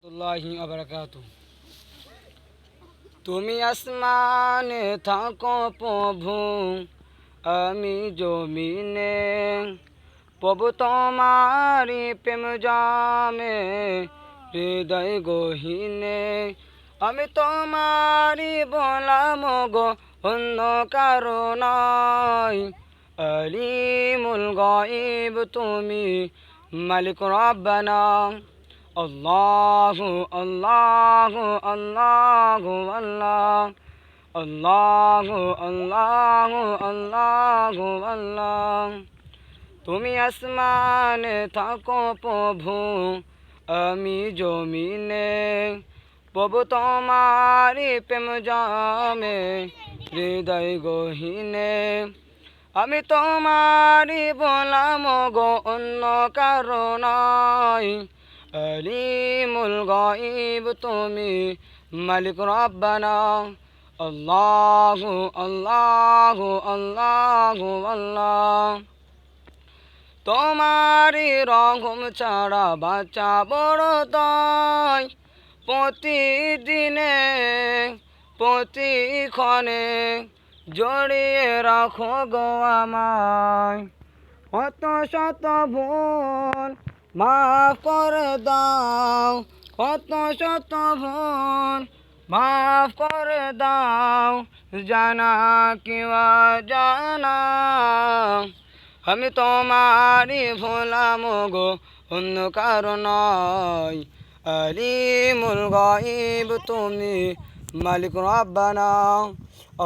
আল্লাহি আবরাকাতু। তুমি আসমানে থাকো প্রভু, আমি জমিনে, প্রভু তোমারি প্রেম জামে হৃদয় গহীনে। আমি তোমারি বলাম গো অন্য কারো নয়, আলিমুল গায়ব তুমি মালিক রব্বানা। আল্লাহু আল্লাহু আল্লাহু আল্লাহ, আল্লাহু আল্লাহু আল্লাহু আল্লাহ। তুমি আসমানে থাকো প্রভু, আমি জমিনে, প্রভু তোমারি প্রেম জামে হৃদয় গহীনে। আমি তোমারি বলাম গো অন্য কারো নয়, আলিমুল গায়ব তুমি মালিক রব্বানা। আল্লাহু আল্লাহু আল্লাহু আল্লাহ। তোমারি রহম ছাড়া বাঁচা বড় দায়, প্রতিদিনে প্রতিক্ষণে জড়িয়ে রাখো গো আমায়। কত শত ভুল মাফ করে দাও, কত শত ভুল মাফ করে দাও, জানা কিবা জানা। আমি তোমারি ভোলাম গো অন্য কারো নয়, আলিমুল গায়ব তুমি মালিক রব্বানা।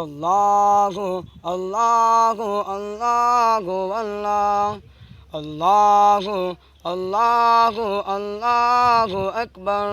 আল্লাহু আল্লাহু আল্লাহু আল্লাহ, আল্লাহু আল্লাহু আল্লাহু আকবার।